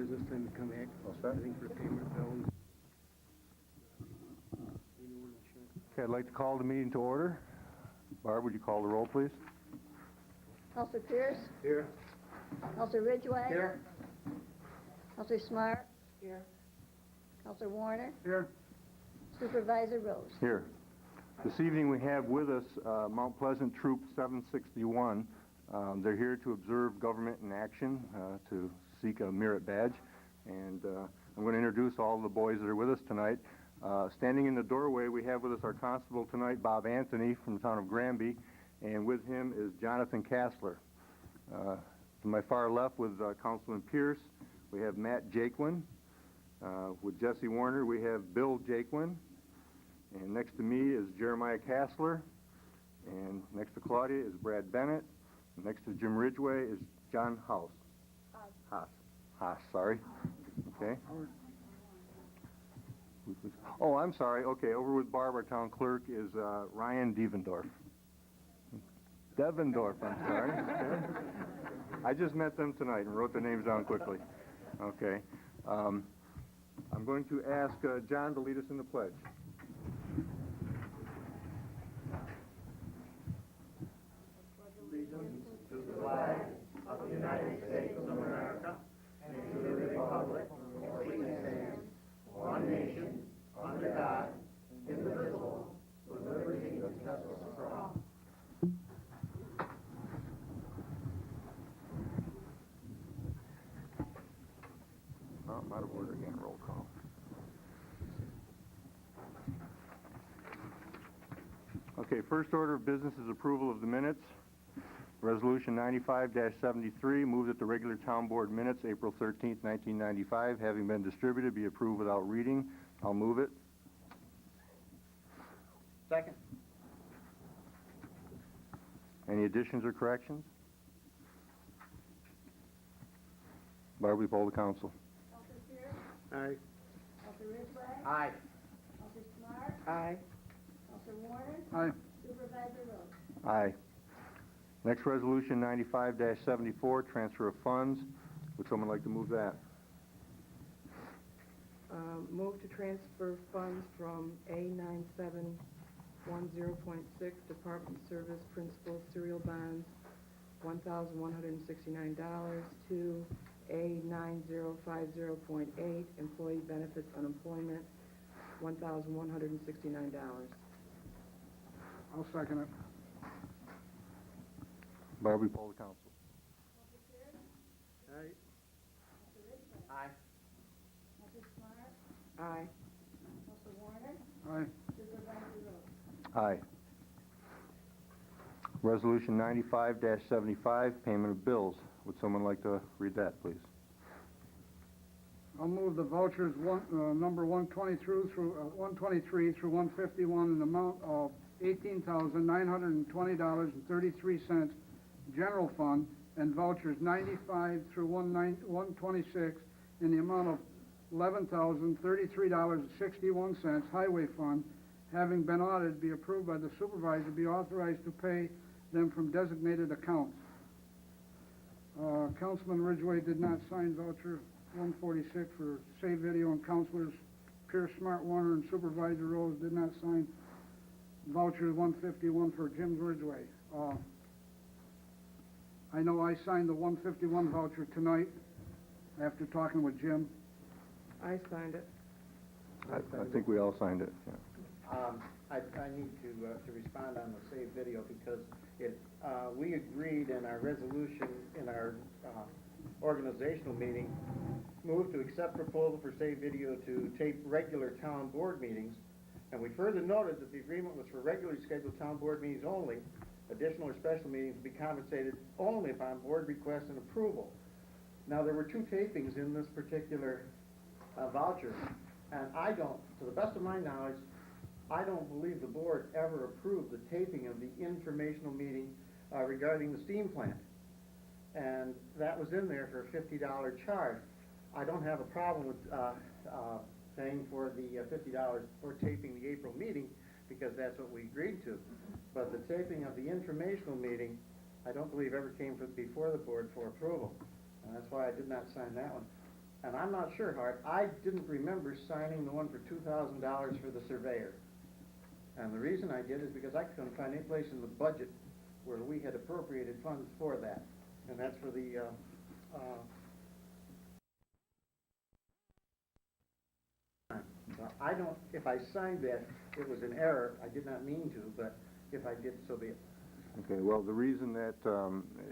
business time to come back. All set? I think for payment of bills. Okay, I'd like to call the meeting to order. Barb, would you call the roll, please? Counselor Pierce? Here. Counselor Ridgway? Here. Counselor Smart? Here. Counselor Warner? Here. Supervisor Rose? Here. This evening we have with us Mount Pleasant Troop 761. They're here to observe government in action, to seek a merit badge. And I'm going to introduce all the boys that are with us tonight. Standing in the doorway, we have with us our constable tonight, Bob Anthony, from the town of Granby, and with him is Jonathan Kassler. To my far left with Councilman Pierce, we have Matt Jaquin. With Jesse Warner, we have Bill Jaquin. And next to me is Jeremiah Kassler. And next to Claudia is Brad Bennett. And next to Jim Ridgway is John House. Haas, sorry. Okay. Oh, I'm sorry. Okay, over with Barb, our town clerk, is Ryan Devendorf. Devendorf, I'm sorry. Okay. I just met them tonight and wrote their names down quickly. Okay. I'm going to ask John to lead us in the pledge. Allegiance to the flag of the United States of America and to the republic for which it stands, one nation, under God, indivisible, with liberty and justice for all. Oh, I'm out of order again. Roll call. Okay, first order of business is approval of the minutes. Resolution 95-73, move that the regular town board minutes, April 13th, 1995, having been distributed, be approved without reading. I'll move it. Second. Any additions or corrections? Barb, we poll the council. Counselor Pierce? Aye. Counselor Ridgway? Aye. Counselor Smart? Aye. Counselor Warner? Aye. Supervisor Rose? Aye. Next resolution, 95-74, transfer of funds. Would someone like to move that? Move to transfer funds from A9710.6 Department Service Principal Serial Bonds, $1,169 to A9050.8 Employee Benefits Unemployment, $1,169. I'll second it. Barb, we poll the council. Aye. Aye. Counselor Smart? Aye. Counselor Warner? Aye. Supervisor Rose? Aye. Resolution 95-75, payment of bills. Would someone like to read that, please? I'll move the vouchers number 123 through 151 in the amount of $18,920.33 general fund, and vouchers 95 through 126 in the amount of $11,033.61 highway fund, having been audited, be approved by the supervisor, be authorized to pay them from designated accounts. Councilman Ridgway did not sign voucher 146 for Save Video, and Councilors Pierce, Smart, Warner, and Supervisor Rose did not sign voucher 151 for Jim Ridgway. I know I signed the 151 voucher tonight after talking with Jim. I signed it. I think we all signed it. Yeah. I need to respond on the Save Video because we agreed in our resolution in our organizational meeting, moved to accept proposal for Save Video to tape regular town board meetings, and we further noted that the agreement was for regularly scheduled town board meetings only. Additional or special meetings to be compensated only upon board request and approval. Now, there were two tapings in this particular voucher, and I don't, to the best of my knowledge, I don't believe the board ever approved the taping of the informational meeting regarding the steam plant. And that was in there for a $50 charge. I don't have a problem with paying for the $50 for taping the April meeting, because that's what we agreed to. But the taping of the informational meeting, I don't believe ever came before the board for approval. And that's why I did not sign that one. And I'm not sure, Hart, I didn't remember signing the one for $2,000 for the surveyor. And the reason I did is because I couldn't find any place in the budget where we had appropriated funds for that. And that's for the, well, I don't, if I signed that, it was an error. I did not mean to, but if I did, so be it. Okay, well, the reason that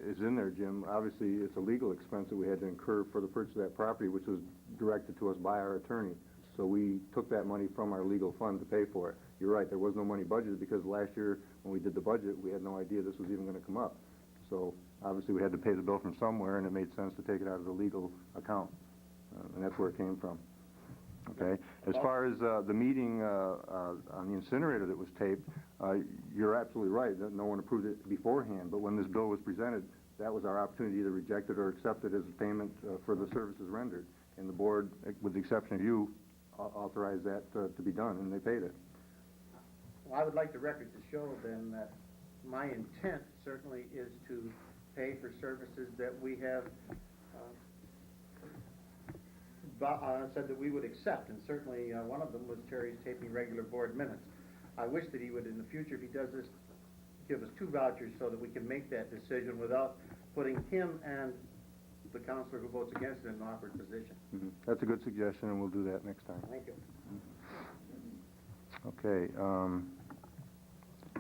is in there, Jim, obviously it's a legal expense that we had to incur for the purchase of that property, which was directed to us by our attorney. So we took that money from our legal fund to pay for it. You're right, there was no money budgeted because last year when we did the budget, we had no idea this was even going to come up. So obviously we had to pay the bill from somewhere, and it made sense to take it out of the legal account, and that's where it came from. Okay. As far as the meeting on the incinerator that was taped, you're absolutely right that no one approved it beforehand. But when this bill was presented, that was our opportunity to either reject it or accept it as a payment for the services rendered. And the board, with the exception of you, authorized that to be done, and they paid it. Well, I would like the record to show then that my intent certainly is to pay for services that we have said that we would accept, and certainly one of them was Terry's taping regular board minutes. I wish that he would, in the future, if he does this, give us 2 vouchers so that we can make that decision without putting him and the counselor who votes against it in an awkward position. Mm-hmm. That's a good suggestion, and we'll do that next time. Thank you. Okay.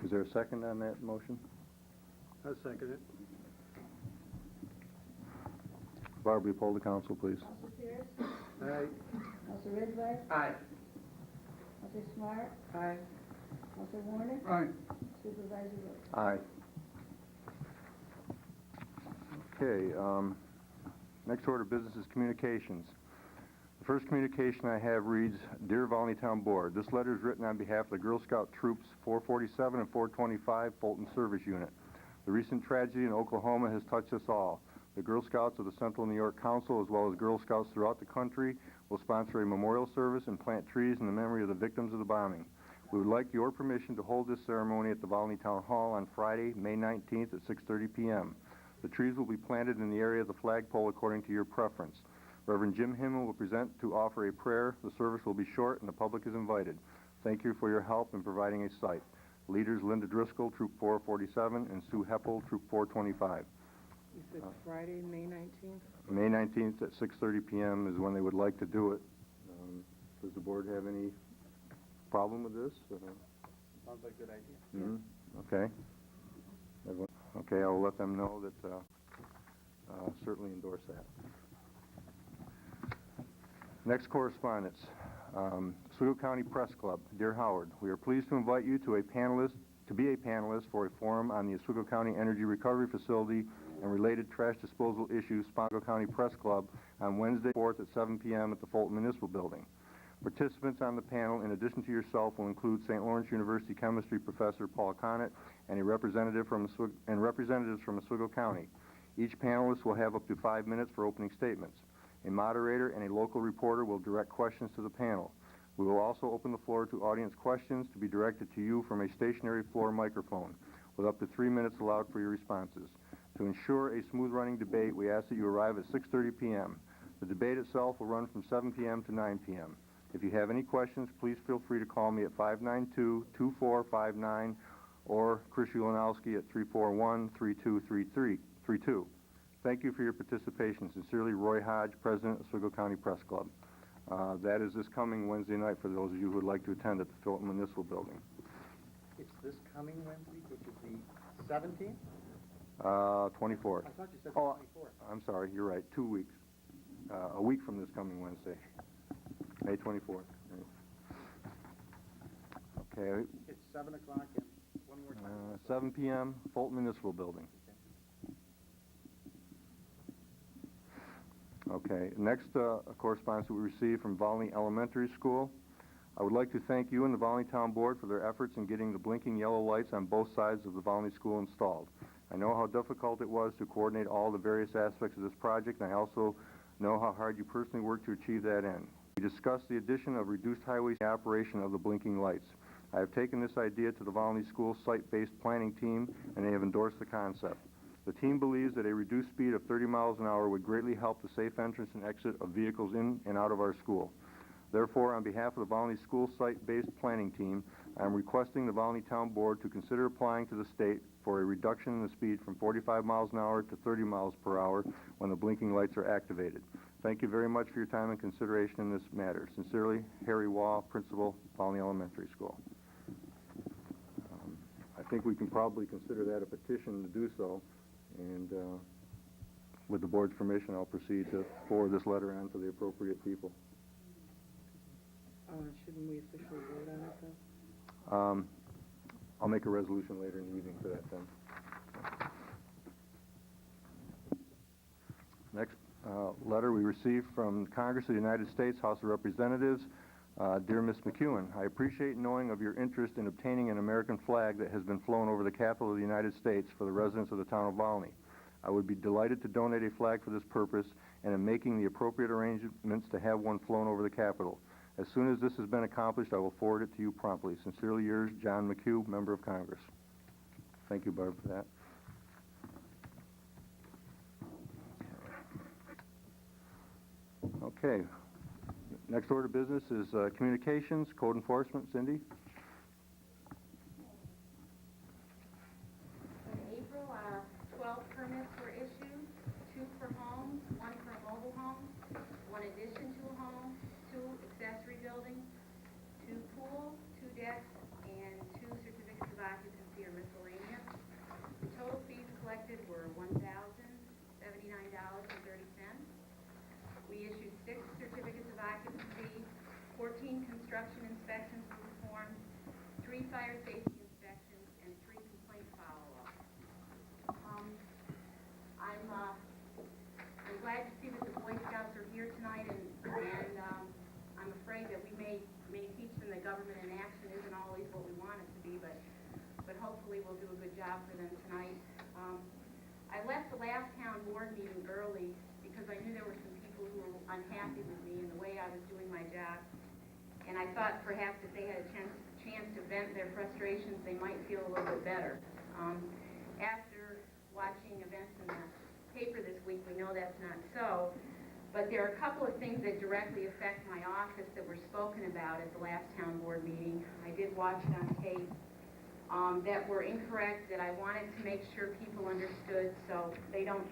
Is there a second on that motion? I'll second it. Barb, will you poll the council, please? Council Pierce? Aye. Council Ridgway? Aye. Council Smart? Aye. Council Warner? Aye. Supervisor Rhodes? Aye. Okay, next order of business is communications. The first communication I have reads, Dear Volney Town Board, this letter is written on behalf of the Girl Scout Troops 447 and 425 Fulton Service Unit. The recent tragedy in Oklahoma has touched us all. The Girl Scouts of the Central New York Council, as well as Girl Scouts throughout the country, will sponsor a memorial service and plant trees in the memory of the victims of the bombing. We would like your permission to hold this ceremony at the Volney Town Hall on Friday, May 19th at 6:30 p.m. The trees will be planted in the area of the flagpole according to your preference. Reverend Jim Himmel will present to offer a prayer. The service will be short and the public is invited. Thank you for your help in providing a site. Leaders Linda Driscoll, Troop 447, and Sue Heppel, Troop 425. You said Friday, May 19th? May 19th at 6:30 p.m. is when they would like to do it. Does the board have any problem with this? Sounds like a good idea. Mm-hmm. Okay. Okay, I'll let them know that certainly endorse that. Next correspondence. Oswego County Press Club. Dear Howard, we are pleased to invite you to be a panelist for a forum on the Oswego County Energy Recovery Facility and related trash disposal issues, Oswego County Press Club, on Wednesday 4th at 7 p.m. at the Fulton Municipal Building. Participants on the panel, in addition to yourself, will include St. Lawrence University Chemistry Professor Paul Connett and representatives from Oswego County. Each panelist will have up to 5 minutes for opening statements. A moderator and a local reporter will direct questions to the panel. We will also open the floor to audience questions to be directed to you from a stationary floor microphone, with up to 3 minutes allowed for your responses. To ensure a smooth-running debate, we ask that you arrive at 6:30 p.m. The debate itself will run from 7 p.m. to 9 p.m. If you have any questions, please feel free to call me at 592-2459 or Chris Ulanowski at 341-3232. Thank you for your participation. Sincerely, Roy Hodge, President of Oswego County Press Club. That is this coming Wednesday night for those of you who would like to attend at the Fulton Municipal Building. It's this coming Wednesday, which is the 17th? 24th. I thought you said the Oh, 24th. I'm sorry, you're right, 2 weeks. A week from this coming Wednesday, May 24th. Okay, It's 7 o'clock and one more time. 7 p.m., Fulton Municipal Building. Okay, next correspondence we received from Volney Elementary School. I would like to thank you and the Volney Town Board for their efforts in getting the blinking yellow lights on both sides of the Volney School installed. I know how difficult it was to coordinate all the various aspects of this project, and I also know how hard you personally worked to achieve that end. We discussed the addition of reduced highway operation of the blinking lights. I have taken this idea to the Volney School site-based planning team, and they have endorsed the concept. The team believes that a reduced speed of 30 miles an hour would greatly help the safe entrance and exit of vehicles in and out of our school. Therefore, on behalf of the Volney School Site-Based Planning Team, I am requesting the Volney Town Board to consider applying to the state for a reduction in the speed from 45 miles an hour to 30 miles per hour when the blinking lights are activated. Thank you very much for your time and consideration in this matter. Sincerely, Harry Wall, Principal, Volney Elementary School. I think we can probably consider that a petition to do so, and with the board's permission, I'll proceed to forward this letter on to the appropriate people. Shouldn't we officially vote on it, though? I'll make a resolution later in the evening for that then. Next letter we received from Congress of the United States, House of Representatives. Dear Ms. McEwen, I appreciate knowing of your interest in obtaining an American flag that has been flown over the Capitol of the United States for the residents of the town of Volney. I would be delighted to donate a flag for this purpose and am making the appropriate arrangements to have one flown over the Capitol. As soon as this has been accomplished, I will forward it to you promptly. Sincerely yours, John McHugh, Member of Congress. Thank you, Barb, for that. Okay. Next order of business is communications, code enforcement. Cindy? In April, 12 permits were issued, 2 for homes, 1 for a mobile home, 1 addition to a home, 2 accessory buildings, 2 pools, 2 decks, and 2 certificates of occupancy or miscellaneous. The total fees collected were $1,079.30. We issued 6 certificates of occupancy, 14 construction inspections were performed, 3 fire safety inspections, and 3 complaint follow-ups. I'm glad to see that the Boy Scouts are here tonight, and I'm afraid that we may teach them that government in action isn't always what we want it to be, but hopefully we'll do a good job for them tonight. I left the last town board meeting early because I knew there were some people who were unhappy with me and the way I was doing my job, and I thought perhaps if they had a chance to vent their frustrations, they might feel a little bit better. After watching events in the paper this week, we know that's not so, but there are a couple of things that directly affect my office that were spoken about at the last town board meeting. I did watch it on tape. That were incorrect, that I wanted to make sure people understood so they don't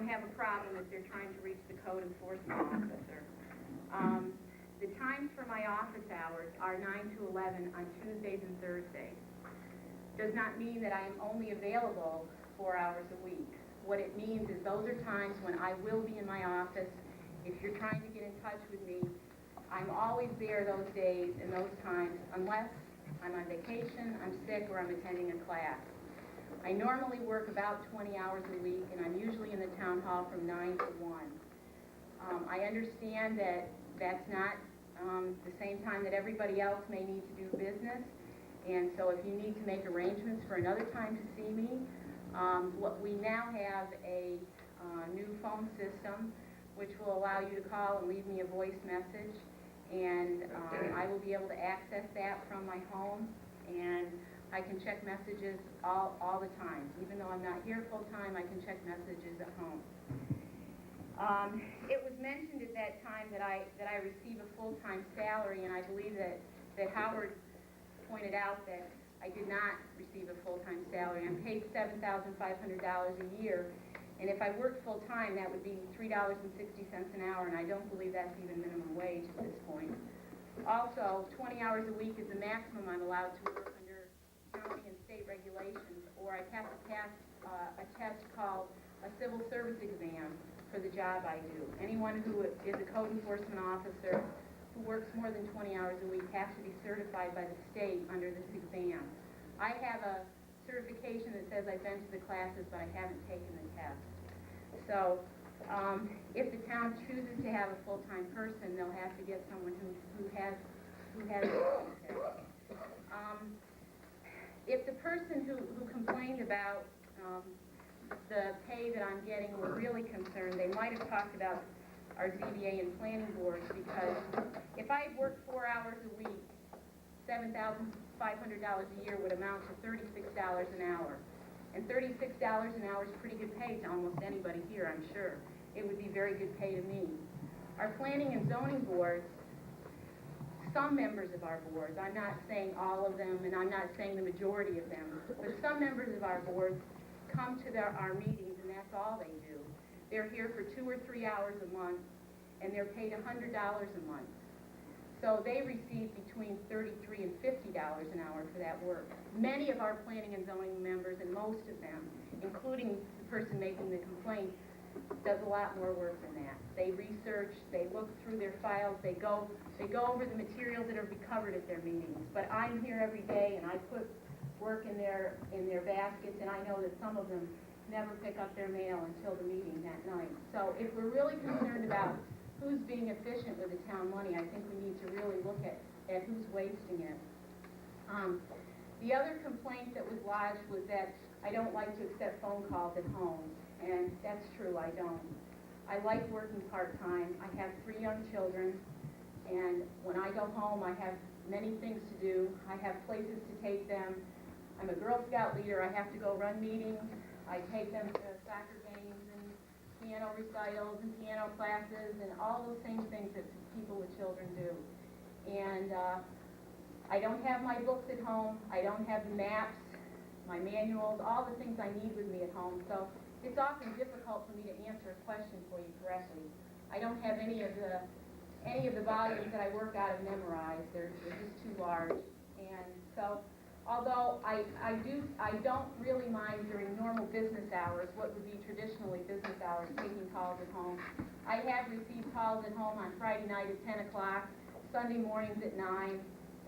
have a problem if they're trying to reach the code enforcement officer. The times for my office hours are 9 to 11 on Tuesdays and Thursdays. Does not mean that I am only available 4 hours a week. What it means is those are times when I will be in my office. If you're trying to get in touch with me, I'm always there those days and those times, unless I'm on vacation, I'm sick, or I'm attending a class. I normally work about 20 hours a week, and I'm usually in the town hall from 9 to 1. I understand that that's not the same time that everybody else may need to do business, and so if you need to make arrangements for another time to see me, we now have a new phone system which will allow you to call and leave me a voice message, and I will be able to access that from my home, and I can check messages all the time. Even though I'm not here full-time, I can check messages at home. It was mentioned at that time that I receive a full-time salary, and I believe that Howard pointed out that I did not receive a full-time salary. I'm paid $7,500 a year, and if I worked full-time, that would be $3.60 an hour, and I don't believe that's even minimum wage at this point. Also, 20 hours a week is the maximum I'm allowed to work under county and state regulations, or I have to pass a test called a civil service exam for the job I do. Anyone who is a code enforcement officer who works more than 20 hours a week has to be certified by the state under this exam. I have a certification that says I've been to the classes, but I haven't taken the test. So, if the town chooses to have a full-time person, they'll have to get someone who has the test. If the person who complained about the pay that I'm getting were really concerned, they might have talked about our ZBA and planning boards, because if I worked 4 hours a week, $7,500 a year would amount to $36 an hour. And $36 an hour is pretty good pay to almost anybody here, I'm sure. It would be very good pay to me. Our planning and zoning boards, some members of our boards, I'm not saying all of them, and I'm not saying the majority of them, but some members of our boards come to our meetings, and that's all they do. They're here for 2 or 3 hours a month, and they're paid $100 a month. So they receive between $33 and $50 an hour for that work. Many of our planning and zoning members, and most of them, including the person making the complaint, does a lot more work than that. They research, they look through their files, they go over the materials that are be covered at their meetings. But I'm here every day, and I put work in their baskets, and I know that some of them never pick up their mail until the meeting that night. So if we're really concerned about who's being efficient with the town money, I think we need to really look at who's wasting it. The other complaint that was lodged was that I don't like to accept phone calls at home, and that's true, I don't. I like working part-time. I have 3 young children, and when I go home, I have many things to do. I have places to take them. I'm a Girl Scout leader. I have to go run meetings. I take them to soccer games and piano recitals and piano classes and all those same things that people with children do. And I don't have my books at home. I don't have the maps, my manuals, all the things I need with me at home. So it's often difficult for me to answer a question for you correctly. I don't have any of the volumes that I work out of memorized. They're just too large. And so, although I don't really mind during normal business hours, what would be traditionally business hours, taking calls at home. I have received calls at home on Friday night at 10 o'clock, Sunday mornings at 9,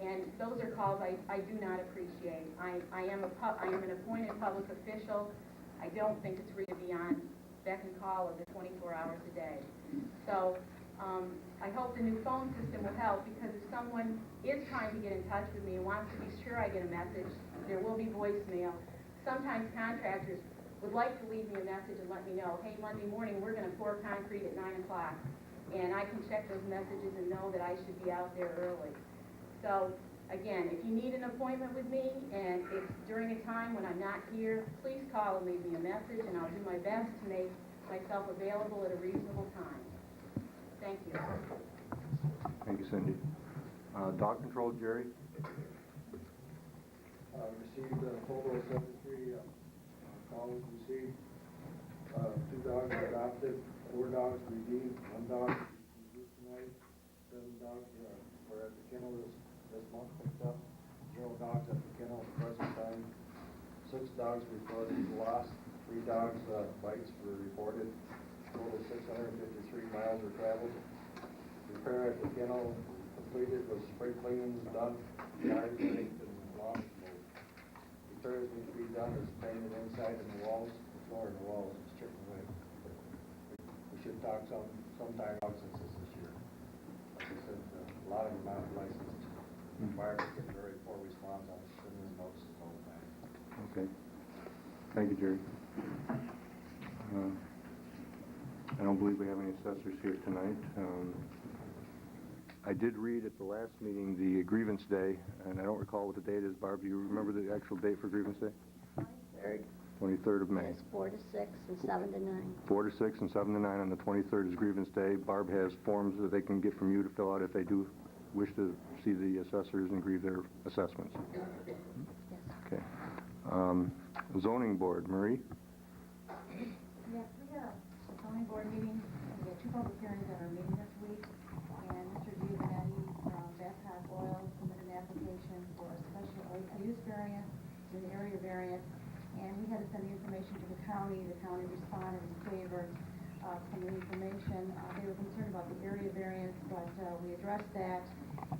and those are calls I do not appreciate. I am an appointed public official. I don't think it's free to be on beck and call of the 24 hours a day. So I hope the new phone system will help, because if someone is trying to get in touch with me and wants to be sure I get a message, there will be voicemail. Sometimes contractors would like to leave me a message and let me know, hey, Monday morning we're going to pour concrete at 9 o'clock. And I can check those messages and know that I should be out there early. So, again, if you need an appointment with me and it's during a time when I'm not here, please call and leave me a message, and I'll do my best to make myself available at a reasonable time. Thank you. Thank you, Cindy. Dog control, Jerry? Received a total of 73 calls received. 2 dogs adopted, 4 dogs redeemed, 1 dog was tonight, 7 dogs were at the kennel this month picked up, 0 dogs at the kennel at the present time, 6 dogs reported lost, 3 dogs bites were reported, total 653 miles were traveled. Repair at the kennel completed with spring cleaning done, yard raked, and lawn mowed. Repairs need to be done is painted inside and the walls, the floor and the walls is chipped away. We should talk sometime about census this year. Like I said, a lot of them are not licensed. Fire is getting very poor response on sending notices all the time. Okay. Thank you, Jerry. I don't believe we have any assessors here tonight. I did read at the last meeting the grievance day, and I don't recall what the date is. Barb, do you remember the actual date for grievance day? 23rd. 23rd of May. It's 4 to 6 and 7 to 9. 4 to 6 and 7 to 9 on the 23rd is grievance day. Barb has forms that they can get from you to fill out if they do wish to see the assessors and grieve their assessments. Yes. Okay. Zoning board, Marie? Yes, we had a zoning board meeting, and we had 2 public hearings that are meeting this week, and Mr. Giovanetti from Babcock Oil submitted an application for a special use variance, an area variance, and we had to send the information to the county responded in favor of some of the information. They were concerned about the area variance, but we addressed that,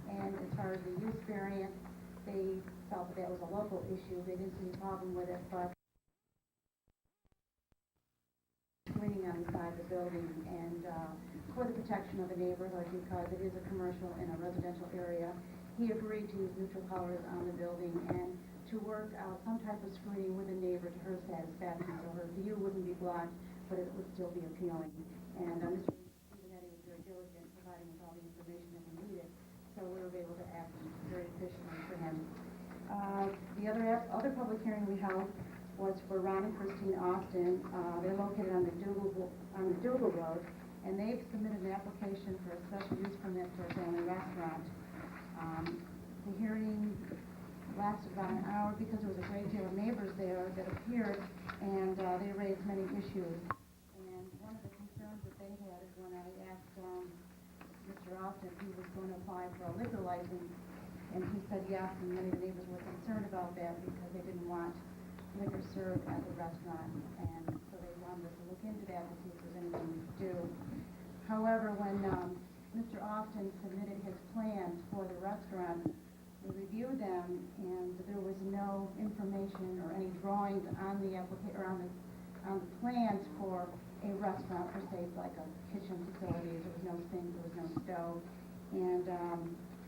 and as far as the use variance, they felt that was a local issue. They didn't see any problem with it, but screening on the side of the building, and for the protection of the neighborhood, because it is a commercial in a residential area, he agreed to use neutral colors on the building and to work out some type of screening with the neighbor to her satisfaction, so her view wouldn't be blocked, but it would still be appealing. And Mr. Giovanetti was very diligent, providing us all the information that we needed, so we were able to act very efficiently for him. The other public hearing we held was for Ron and Christine Austin. They're located on the Dougal Road, and they've submitted an application for a special use permit for a family restaurant. The hearing lasted about an hour because there was a great deal of neighbors there that appeared, and they raised many issues. And one of the concerns that they had is when I asked Mr. Austin if he was going to apply for a liquor license, and he said yes, and many of the neighbors were concerned about that because they didn't want liquor served at the restaurant, and so they wanted us to look into that to see if there's anything we could do. However, when Mr. Austin submitted his plans for the restaurant, we reviewed them, and there was no information or any drawings on the on the plans for a restaurant per se, like a kitchen facility. There was no sink, there was no stove, and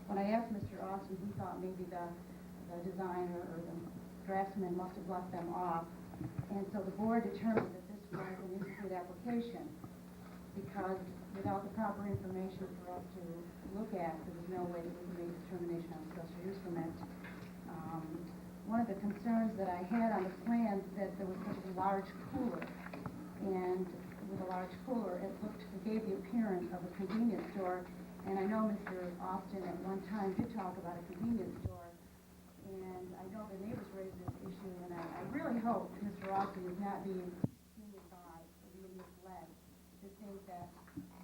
when I asked Mr. Austin, he thought maybe the designer or the draftsman must have left them off, and so the board determined that this was an incomplete application because without the proper information for us to look at, there was no way that we could make a determination on special use permit. One of the concerns that I had on the plans that there was such a large cooler, and with a large cooler, it gave the appearance of a convenience store. And I know Mr. Austin at one time did talk about a convenience store, and I know the neighbors raised this issue, and I really hope Mr. Austin is not being advised or being misled to think that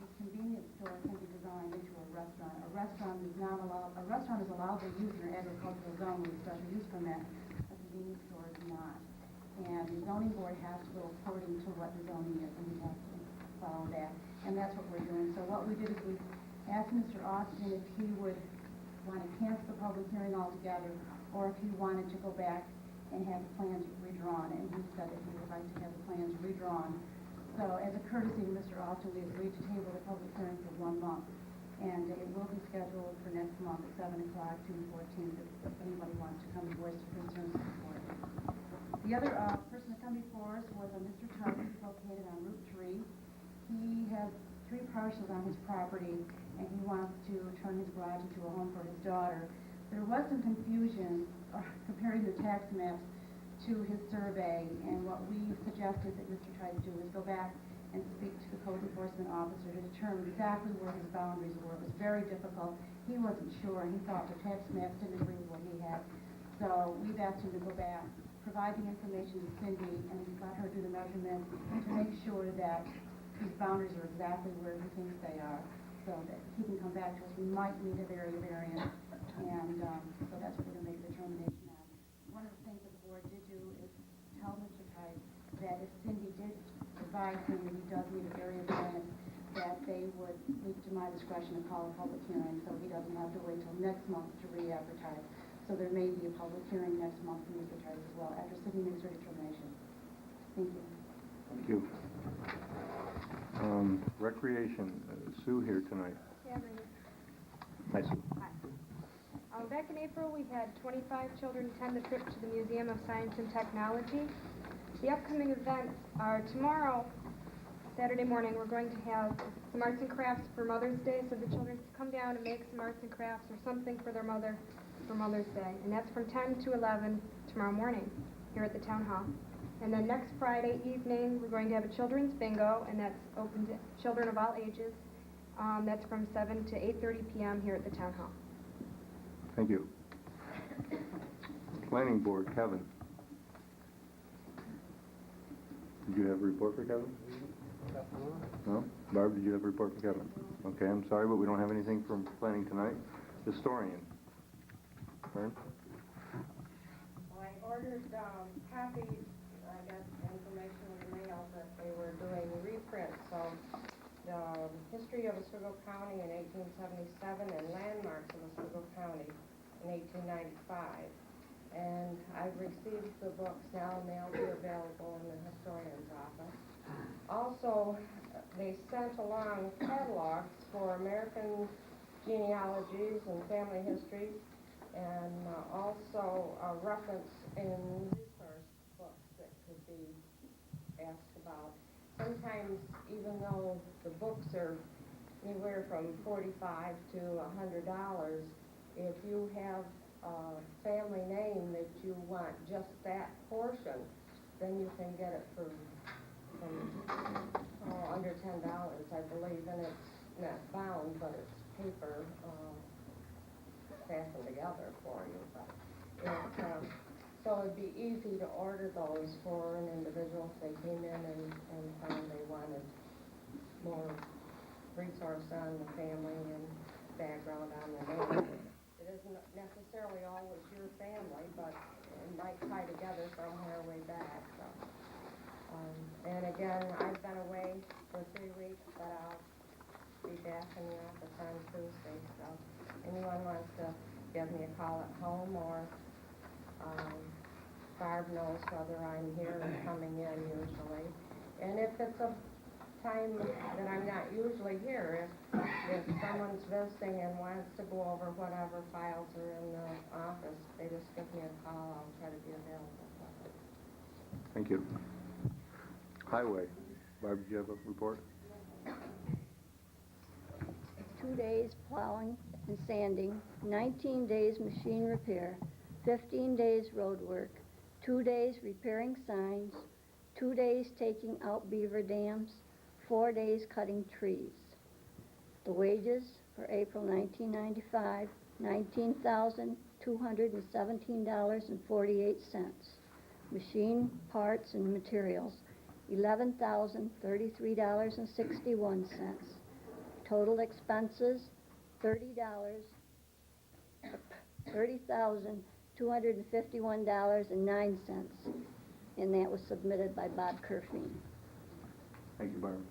this convenience store can be designed into a restaurant. A restaurant is not allowed. A restaurant is allowed to use in an agricultural zone with a special use permit. A convenience store is not. And the zoning board has to go according to what the zoning is, and we have to follow that. And that's what we're doing. So what we did is we asked Mr. Austin if he would want to cancel the public hearing altogether, or if he wanted to go back and have the plans redrawn. And he said that he would like to have the plans redrawn. So as a courtesy to Mr. Austin, we agreed to table the public hearing for 1 month. And it will be scheduled for next month at 7 o'clock, June 14th, if anybody wants to come and voice their concerns before it. The other person to come before us was a Mr. Tubbs, who's located on Route 3. He has 3 parcels on his property, and he wants to turn his garage into a home for his daughter. There was some confusion comparing the tax maps to his survey, and what we suggested that Mr. tried to do is go back and speak to the code enforcement officer to determine exactly where his boundaries were. It was very difficult. He wasn't sure, and he thought the tax maps didn't agree with what he had. So we've asked him to go back, provide the information to Cindy, and let her do the measurements to make sure that his boundaries are exactly where he thinks they are, so that he can come back to us. We might need a variance, and so that's what we're going to make a determination on. One of the things that the board did do is tell Mr. Tice that if Cindy did advise him that he does need a variance, that they would leave to my discretion to call a public hearing, so he doesn't have to wait till next month to re-advertise. So there may be a public hearing next month for Mr. Tice as well, after Cindy makes her determination. Thank you. Thank you. Recreation, Sue here tonight. Yeah, Hi, Sue. Hi. Back in April, we had 25 children attend the trip to the Museum of Science and Technology. The upcoming events are tomorrow, Saturday morning, we're going to have some arts and crafts for Mother's Day, so the children can come down and make some arts and crafts or something for their mother for Mother's Day. And that's from 10 to 11 tomorrow morning here at the Town Hall. And then next Friday evening, we're going to have a children's bingo, and that's open to children of all ages. That's from 7 to 8:30 p.m. here at the Town Hall. Thank you. Planning Board, Kevin. Did you have a report for Kevin? No? Barb, did you have a report for Kevin? Okay, I'm sorry, but we don't have anything from planning tonight. Historian. Fern? Well, I ordered copies. I got information in the mail that they were doing reprints of the history of Oswego County in 1877 and landmarks of Oswego County in 1895. And I've received the books now, and they'll be available in the historian's office. Also, they sent along catalogs for American genealogies and family histories, and also a reference in resource books that could be asked about. Sometimes, even though the books are anywhere from $45 to $100, if you have a family name that you want just that portion then you can get it for under $10, I believe, and it's not bound, but it's paper fastened together for you. But so it'd be easy to order those for an individual if they came in and found they wanted more resource on the family and background on the name. It isn't necessarily always your family, but it might tie together somewhere way back. So. And again, I've been away for 3 weeks, but I'll be back in the office on Tuesday. So anyone wants to give me a call at home, or Barb knows whether I'm here and coming in usually. And if it's a time that I'm not usually here, if someone's visiting and wants to go over whatever files are in the office, they just give me a call. I'll try to be available. Thank you. Highway. Barb, did you have a report? 2 days plowing and sanding, 19 days machine repair, 15 days road work, 2 days repairing signs, 2 days taking out beaver dams, 4 days cutting trees. The wages for April 1995, $19,217.48. Machine parts and materials, $11,033.61. Total expenses, $30,251.09, and that was submitted by Bob Kerfine. Thank you, Barb.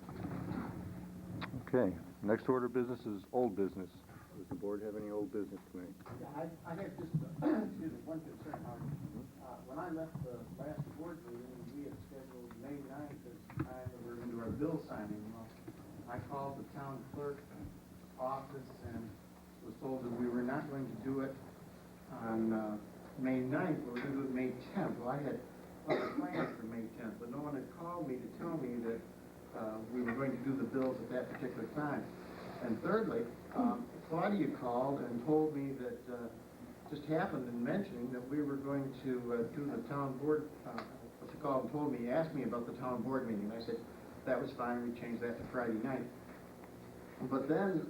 Okay, next order of business is old business. Does the board have any old business tonight? Yeah, I have just, excuse me, one concern, Howard. When I left the last board meeting, we had scheduled May 9th as the time that we were going to do our bill signing. Well, I called the town clerk office and was told that we were not going to do it on May 9th, we were going to do it May 10th. Well, I had other plans for May 10th, but no one had called me to tell me that we were going to do the bills at that particular time. And thirdly, Claudia called and told me that, just happened in mentioning that we were going to do the town board, she called and told me, asked me about the town board meeting. I said, that was fine, we changed that to Friday night. But then,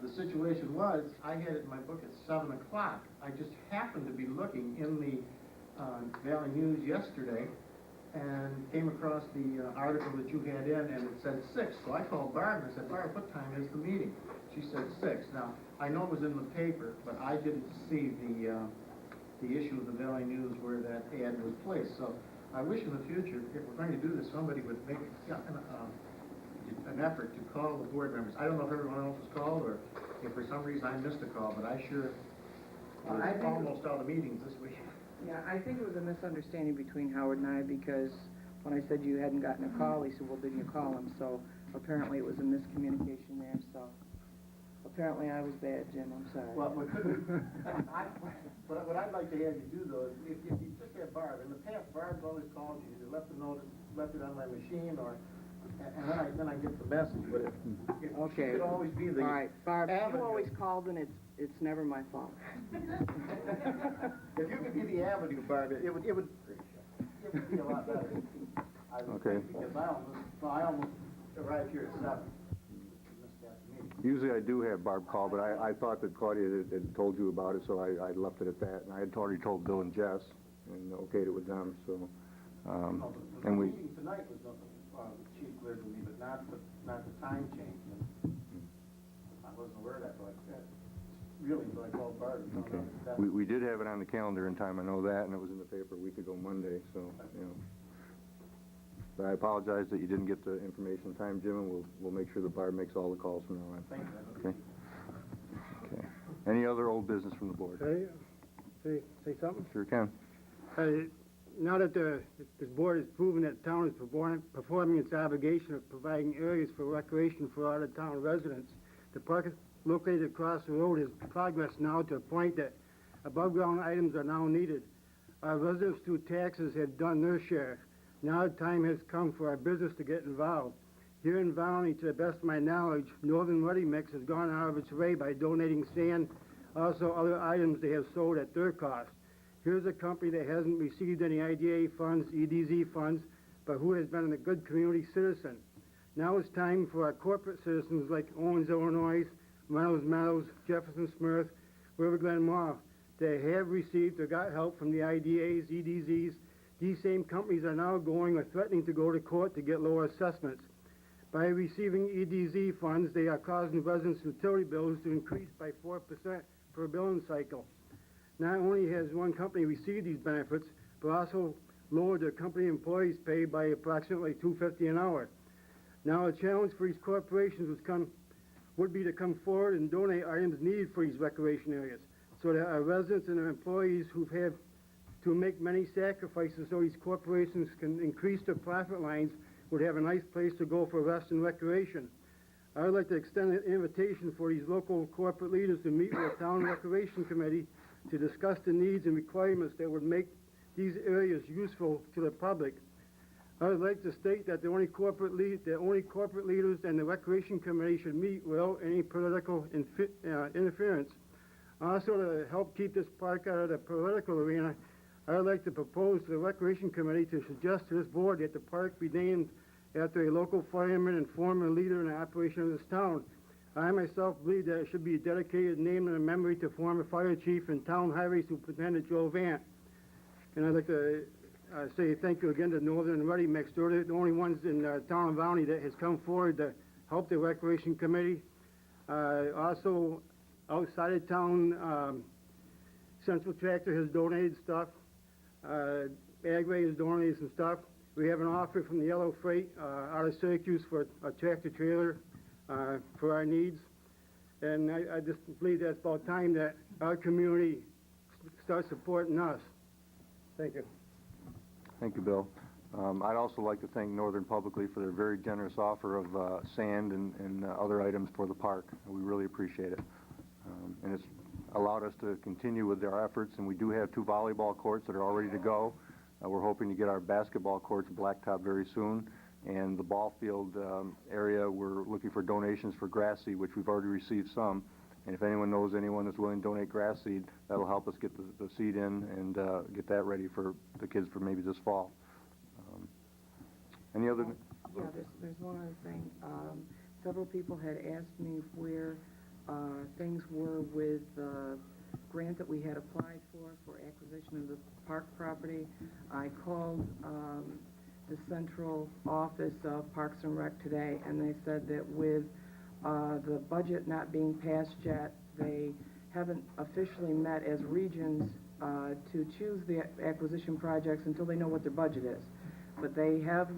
the situation was, I had it in my book at 7 o'clock. I just happened to be looking in the Valley News yesterday and came across the article that you had in, and it said 6. So I called Barb and I said, Barb, what time is the meeting? She said 6. Now, I know it was in the paper, but I didn't see the issue of the Valley News where that ad was placed. So I wish in the future, if we're going to do this, somebody would make an effort to call the board members. I don't know if everyone else was called, or if for some reason I missed a call, but I sure was almost all the meetings this week. Yeah, I think it was a misunderstanding between Howard and I, because when I said you hadn't gotten a call, he said, well, didn't you call him? So apparently it was a miscommunication there, so apparently I was bad, Jim, I'm sorry. Well, what I'd like to have you do, though, is if you just have Barb. In the past, Barb's always called you, either left a note, left it on my machine, or, and then I get the message. But if Okay. you could always be the All right, Barb, avenue. you always called, and it's never my fault. If you could be the avenue, Barb, it would be a lot better. Okay. Because I almost arrived here at 7. Usually I do have Barb call, but I thought that Claudia had told you about it, so I left it at that. And I had already told Bill and Jess, and okayed it with them, so, The meeting tonight was nothing, chief cleared with me, but not the time change. I wasn't aware of that, but really, until I called Barb. okay. We did have it on the calendar in time, I know that, and it was in the paper a week ago Monday, so, you know. But I apologize that you didn't get the information in time, Jim, and we'll make sure that Barb makes all the calls from now on. Thank you. Okay. Okay. Any other old business from the board? Say something? Sure can. Now that this board has proven that the town is performing its obligation of providing areas for recreation for all the town residents, the park located across the road is progress now to a point that above-ground items are now needed. Our residents through taxes have done their share. Now the time has come for our business to get involved. Here in Volney, to the best of my knowledge, Northern Ready Mix has gone out of its way by donating sand, also other items they have sold at their cost. Here's a company that hasn't received any IDA funds, EDZ funds, but who has been a good community citizen. Now it's time for our corporate citizens like Owens, Illinois, Reynolds Meadows, Jefferson Smith, River Glen Mall, that have received or got help from the IDAs, EDZs. These same companies are now going or threatening to go to court to get lower assessments. By receiving EDZ funds, they are causing residents' utility bills to increase by 4% per billing cycle. Not only has one company received these benefits, but also lowered their company employees' pay by approximately $2.50 an hour. Now, a challenge for these corporations would be to come forward and donate items needed for these recreation areas, so that our residents and our employees who've had to make many sacrifices so these corporations can increase their profit lines would have a nice place to go for rest and recreation. I would like to extend an invitation for these local corporate leaders to meet with the Town Recreation Committee to discuss the needs and requirements that would make these areas useful to the public. I would like to state that the only corporate leaders and the Recreation Committee should meet without any political interference. Also, to help keep this park out of the political arena, I would like to propose to the Recreation Committee to suggest to this board that the park be named after a local fireman and former leader in the operation of this town. I myself believe that it should be dedicated and named in a memory to former fire chief and town highway superintendent Joe Vant. And I'd like to say thank you again to Northern and Ready Mix. They're the only ones in the town of Volney that has come forward to help the Recreation Committee. Also, outside of town, Central Tractor has donated stuff. Agway has donated some stuff. We have an offer from the Yellow Freight out of Syracuse for a tractor trailer for our needs. And I just believe that's about time that our community starts supporting us. Thank you. Thank you, Bill. I'd also like to thank Northern publicly for their very generous offer of sand and other items for the park. We really appreciate it. And it's allowed us to continue with our efforts, and we do have 2 volleyball courts that are all ready to go. We're hoping to get our basketball courts blacktop very soon. And the ball field area, we're looking for donations for grass seed, which we've already received some. And if anyone knows anyone that's willing to donate grass seed, that'll help us get the seed in and get that ready for the kids for maybe this fall. Any other? Yeah, there's one other thing. Several people had asked me where things were with the grant that we had applied for acquisition of the park property. I called the central office of Parks and Rec today, and they said that with the budget not being passed yet, they haven't officially met as regions to choose the acquisition projects until they know what their budget is. But they have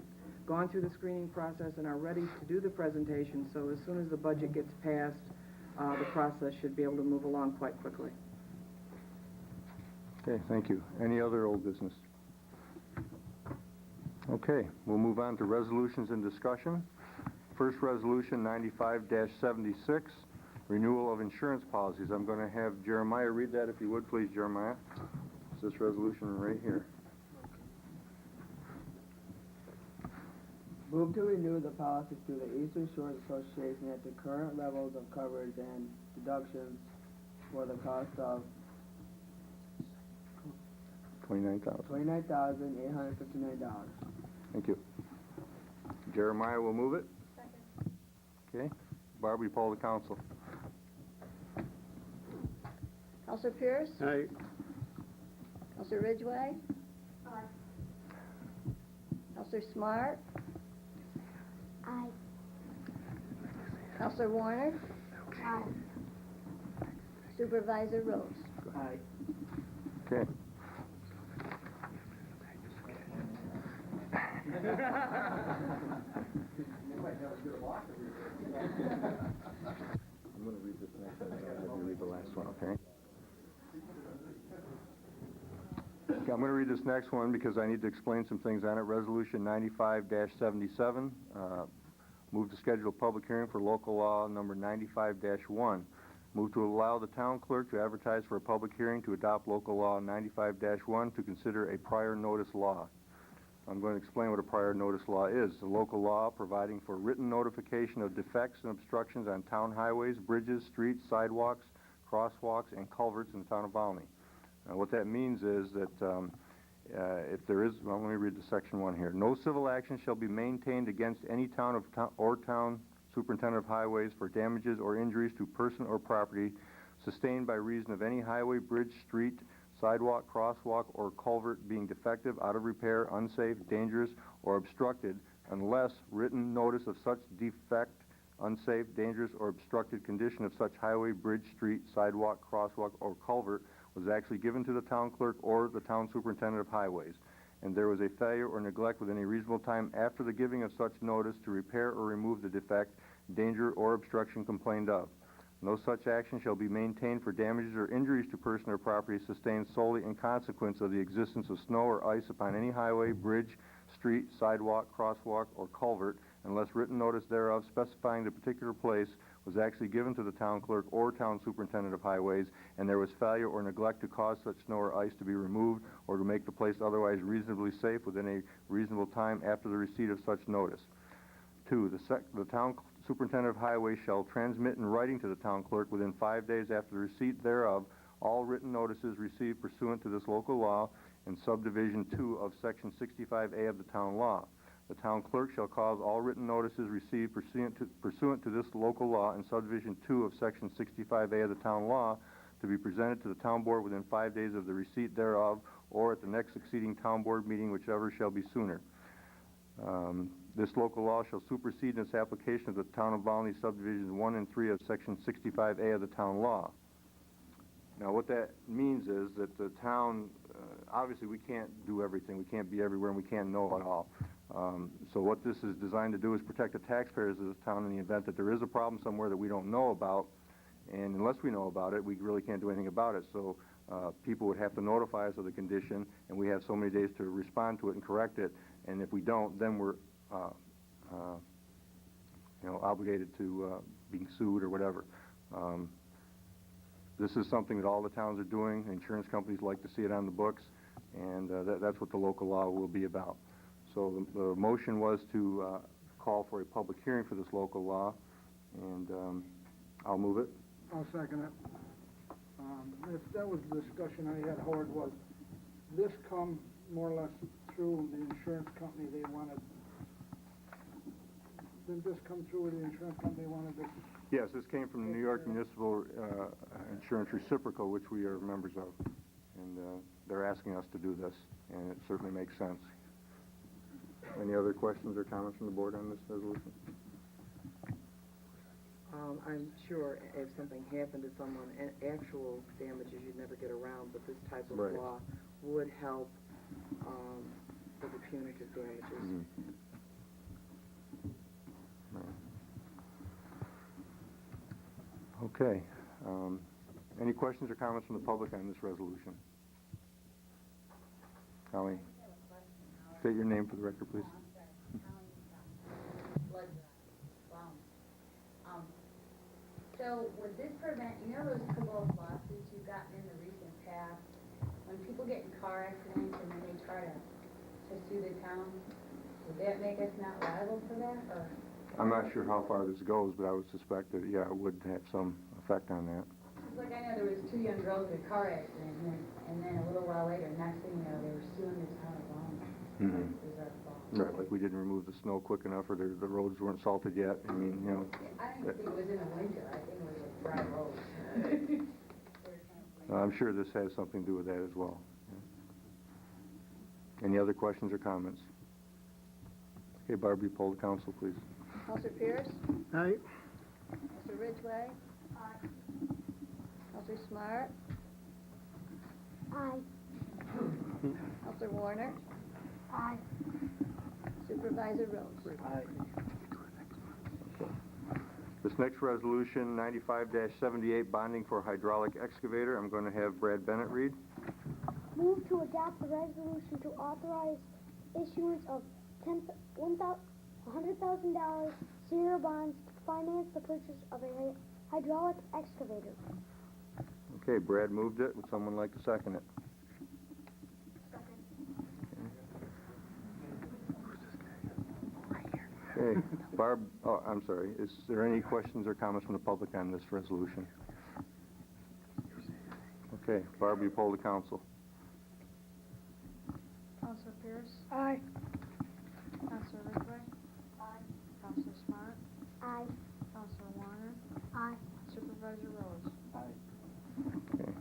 gone through the screening process and are ready to do the presentation, so as soon as the budget gets passed, the process should be able to move along quite quickly. Okay, thank you. Any other old business? Okay, we'll move on to resolutions and discussion. First resolution, 95-76, renewal of insurance policies. I'm going to have Jeremiah read that, if you would, please, Jeremiah. It's this resolution right here. Move to renew the policy through the Eastern Shores Association at the current levels of coverage and deductions for the cost of $29,859. Thank you. Jeremiah will move it. Second. Okay. Barb, will you poll the council? Counselor Pierce? Aye. Counselor Ridgway? Aye. Counselor Smart? Aye. Counselor Warner? Aye. Supervisor Rose? Aye. Okay. I'm going to read this next one, and I'll have you read the last one, okay? Okay, I'm going to read this next one because I need to explain some things on it. Resolution 95-77, move to schedule a public hearing for local law number 95-1. Move to allow the town clerk to advertise for a public hearing to adopt local law 95-1 to consider a prior notice law. I'm going to explain what a prior notice law is. It's a local law providing for written notification of defects and obstructions on town highways, bridges, streets, sidewalks, crosswalks, and culverts in the town of Volney. What that means is that if there is, well, let me read the section 1 here. No civil action shall be maintained against any town or town superintendent of highways for damages or injuries to person or property sustained by reason of any highway, bridge, street, sidewalk, crosswalk, or culvert being defective, out of repair, unsafe, dangerous, or obstructed, unless written notice of such defect, unsafe, dangerous, or obstructed condition of such highway, bridge, street, sidewalk, crosswalk, or culvert was actually given to the town clerk or the town superintendent of highways, and there was a failure or neglect within a reasonable time after the giving of such notice to repair or remove the defect, danger, or obstruction complained of. No such action shall be maintained for damages or injuries to person or property sustained solely in consequence of the existence of snow or ice upon any highway, bridge, street, sidewalk, crosswalk, or culvert, unless written notice thereof specifying the particular place was actually given to the town clerk or town superintendent of highways, and there was failure or neglect to cause such snow or ice to be removed or to make the place otherwise reasonably safe within a reasonable time after the receipt of such notice. 2. The town superintendent of highways shall transmit in writing to the town clerk within 5 days after the receipt thereof all written notices received pursuant to this local law and subdivision 2 of section 65A of the town law. The town clerk shall cause all written notices received pursuant to this local law and subdivision 2 of section 65A of the town law to be presented to the town board within 5 days of the receipt thereof, or at the next succeeding town board meeting, whichever shall be sooner. This local law shall supersede in its application of the town of Volney subdivisions 1 and 3 of section 65A of the town law. Now, what that means is that the town, obviously we can't do everything, we can't be everywhere, and we can't know it all. So what this is designed to do is protect the taxpayers of this town in the event that there is a problem somewhere that we don't know about, and unless we know about it, we really can't do anything about it. So people would have to notify us of the condition, and we have so many days to respond to it and correct it, and if we don't, then we're obligated to being sued or whatever. This is something that all the towns are doing. Insurance companies like to see it on the books, and that's what the local law will be about. So the motion was to call for a public hearing for this local law, and I'll move it. I'll second it. That was the discussion I had, Howard, was this come more or less through the insurance company they wanted? Didn't this come through with the insurance company wanted this? Yes, this came from the New York Municipal Insurance Reciprocal, which we are members of, and they're asking us to do this, and it certainly makes sense. Any other questions or comments from the board on this resolution? I'm sure if something happened to someone, actual damages you'd never get around, but this type of Right. law would help with the punitive damages. Mm-hmm. Okay. Any questions or comments from the public on this resolution? Colleen, state your name for the record, please. So would this prevent, you know those couple of lawsuits you've gotten in the recent past, when people get in car accidents and then they try to sue the town, would that make us not liable for that, or? I'm not sure how far this goes, but I would suspect that, yeah, it would have some effect on that. It's like I know there was 2 young girls in a car accident, and then a little while later, next thing you know, they were suing the town of Volney. Mm-hmm. It was our fault. Right, like we didn't remove the snow quick enough, or the roads weren't salted yet. I mean, you know. I didn't think it was in the winter, I think it was a dry road. I'm sure this has something to do with that as well. Any other questions or comments? Okay, Barbie, poll the council, please. Counselor Pierce? Aye. Counselor Ridgway? Aye. Counselor Smart? Aye. Counselor Warner? Aye. Supervisor Rose? Aye. This next resolution, 95-78, bonding for hydraulic excavator, I'm going to have Brad Bennett read. Move to adopt the resolution to authorize issuance of $100,000 senior bonds to finance the purchase of a hydraulic excavator. Okay, Brad moved it. Would someone like to second it? Okay, Barb, oh, I'm sorry. Is there any questions or comments from the public on this resolution? Okay, Barb, will you poll the council? Counselor Pierce? Aye. Counselor Ridgway? Aye. Counselor Smart? Aye. Counselor Warner? Aye. Supervisor Rose? Okay.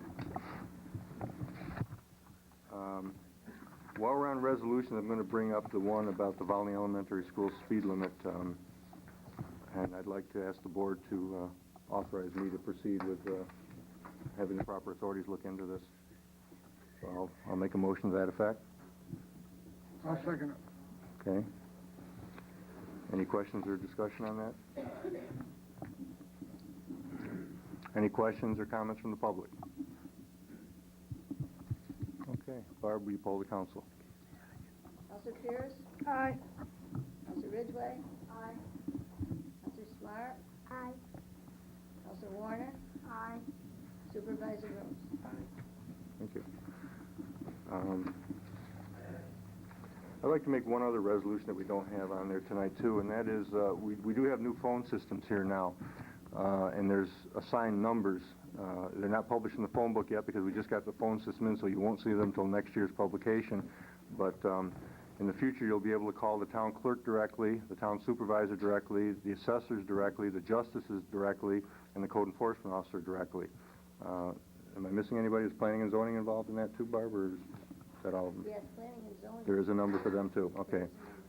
While we're on resolution, I'm going to bring up the one about the Volney Elementary School speed limit, and I'd like to ask the board to authorize me to proceed with having the proper authorities look into this. So I'll make a motion to that effect. I'll second it. Okay. Any questions or discussion on that? Any questions or comments from the public? Okay. Barb, will you poll the council? Counselor Pierce? Aye. Counselor Ridgway? Aye. Counselor Smart? Aye. Counselor Warner? Aye. Supervisor Rose? Thank you. I'd like to make one other resolution that we don't have on there tonight, too, and that is we do have new phone systems here now, and there's assigned numbers. They're not published in the phone book yet because we just got the phone system in, so you won't see them until next year's publication. But in the future, you'll be able to call the town clerk directly, the town supervisor directly, the assessors directly, the justices directly, and the code enforcement officer directly. Am I missing anybody? Is planning and zoning involved in that too, Barb, or is that all of them? Yes, planning and zoning. There is a number for them too, okay.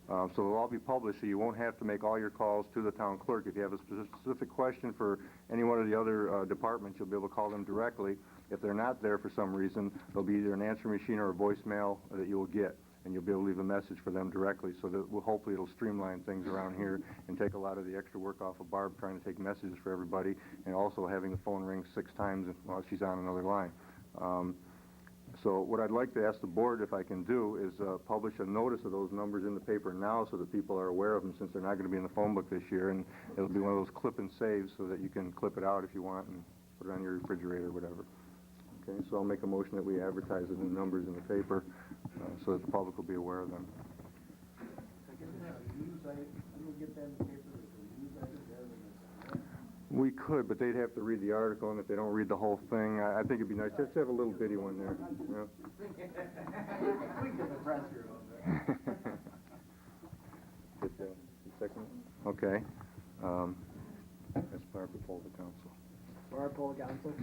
So they'll all be published, so you won't have to make all your calls to the town clerk. If you have a specific question for any one of the other departments, you'll be able to call them directly. If they're not there for some reason, there'll be either an answering machine or a voicemail that you will get, and you'll be able to leave a message for them directly. So that hopefully it'll streamline things around here and take a lot of the extra work off of Barb trying to take messages for everybody, and also having the phone ring 6 times while she's on another line. So what I'd like to ask the board, if I can do, is publish a notice of those numbers in the paper now so that people are aware of them, since they're not going to be in the phone book this year, and it'll be one of those clip and saves so that you can clip it out if you want and put it on your refrigerator or whatever. Okay, so I'll make a motion that we advertise the new numbers in the paper so that the public will be aware of them. We could, but they'd have to read the article, and if they don't read the whole thing, I think it'd be nice just to have a little bitty one there. You know? We get the press here a little bit. Get the second? Okay. That's Barb to poll the council. Barb, poll the council.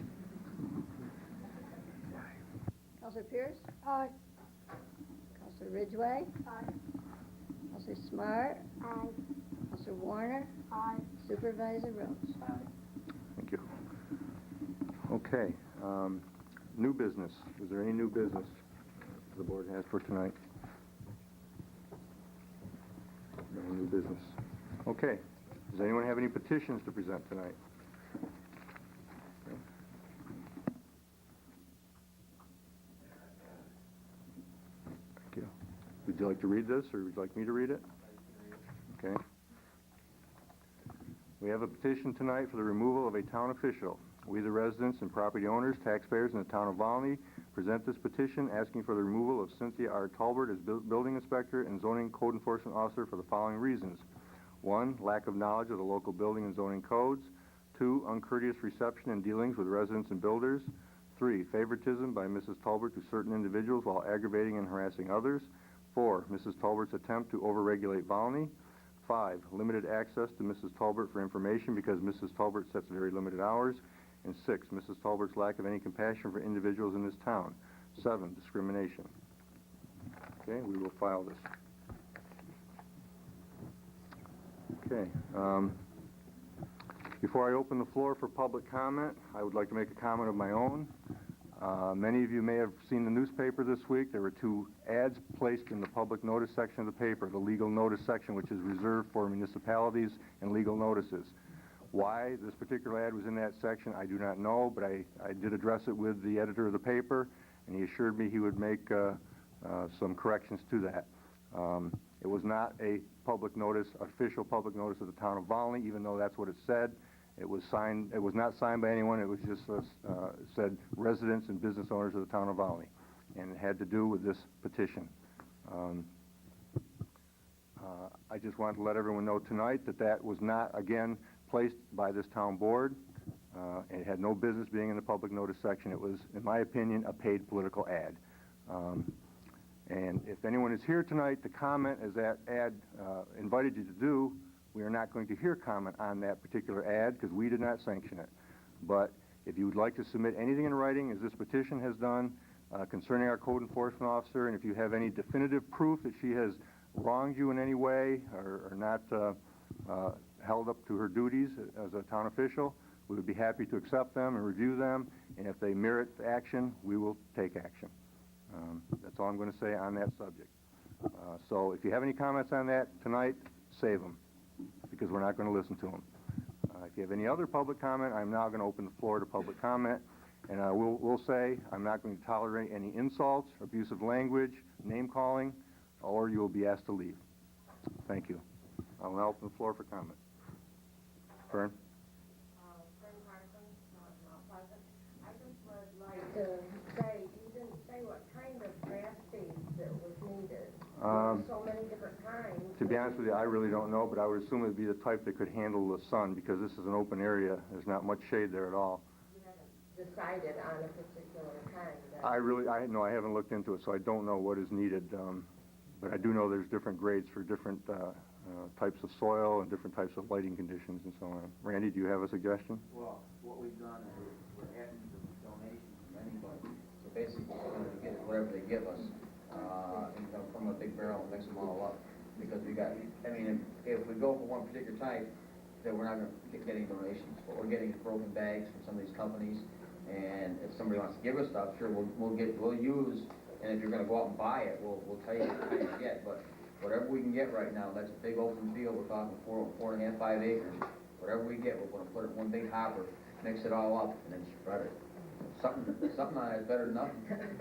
Counselor Pierce? Aye. Counselor Ridgway? Aye. Counselor Smart? Aye. Counselor Warner? Aye. Supervisor Rose? Thank you. Okay. New business. Is there any new business the board has for tonight? No new business. Okay. Does anyone have any petitions to present tonight? Okay. Thank you. Would you like to read this, or would you like me to read it? Okay. We have a petition tonight for the removal of a town official. We, the residents and property owners, taxpayers in the town of Volney, present this petition asking for the removal of Cynthia R. Talbert as building inspector and zoning code enforcement officer for the following reasons. 1, lack of knowledge of the local building and zoning codes. 2, uncourteous reception and dealings with residents and builders. 3, favoritism by Mrs. Talbert to certain individuals while aggravating and harassing others. 4, Mrs. Talbert's attempt to overregulate Volney. 5, limited access to Mrs. Talbert for information because Mrs. Talbert sets very limited hours. And 6, Mrs. Talbert's lack of any compassion for individuals in this town. 7, discrimination. Okay, we will file this. Okay. Before I open the floor for public comment, I would like to make a comment of my own. Many of you may have seen the newspaper this week. There were 2 ads placed in the public notice section of the paper, the legal notice section, which is reserved for municipalities and legal notices. Why this particular ad was in that section, I do not know, but I did address it with the editor of the paper, and he assured me he would make some corrections to that. It was not a public notice, official public notice of the town of Volney, even though that's what it said. It was signed. It was not signed by anyone. It was just said residents and business owners of the town of Volney, and it had to do with this petition. I just want to let everyone know tonight that that was not, again, placed by this town board. It had no business being in the public notice section. It was, in my opinion, a paid political ad. And if anyone is here tonight to comment, as that ad invited you to do, we are not going to hear comment on that particular ad because we did not sanction it. But if you would like to submit anything in writing, as this petition has done, concerning our code enforcement officer, and if you have any definitive proof that she has wronged you in any way or not held up to her duties as a town official, we would be happy to accept them and review them, and if they merit action, we will take action. That's all I'm going to say on that subject. So if you have any comments on that tonight, save them, because we're not going to listen to them. If you have any other public comment, I'm now going to open the floor to public comment, and we'll say I'm not going to tolerate any insults, abusive language, name-calling, or you will be asked to leave. Thank you. I'll now open the floor for comment. Fern? Fern Carson, Mount Pleasant. I just would like to say, you didn't say what kind of grass seeds that was needed. There's so many different kinds. To be honest with you, I really don't know, but I would assume it would be the type that could handle the sun, because this is an open area. There's not much shade there at all. You haven't decided on a particular kind. I haven't looked into it, so I don't know what is needed. But I do know there's different grades for different types of soil and different types of lighting conditions and so on. Randy, do you have a suggestion? Well, what we've done is we're asking for donations from anybody. So basically, we're going to get whatever they give us, from a big barrel and mix them all up. Because we got, I mean, if we go for one particular type, then we're not going to get any donations. But we're getting broken bags from some of these companies. And if somebody wants to give us stuff, sure, we'll use. And if you're going to go out and buy it, we'll tell you what kind to get. But whatever we can get right now, that's a big open field. We're talking 4.5, 5 acres. Whatever we get, we're going to put it in one big hopper, mix it all up, and then spread it. Something on it is better than nothing. It's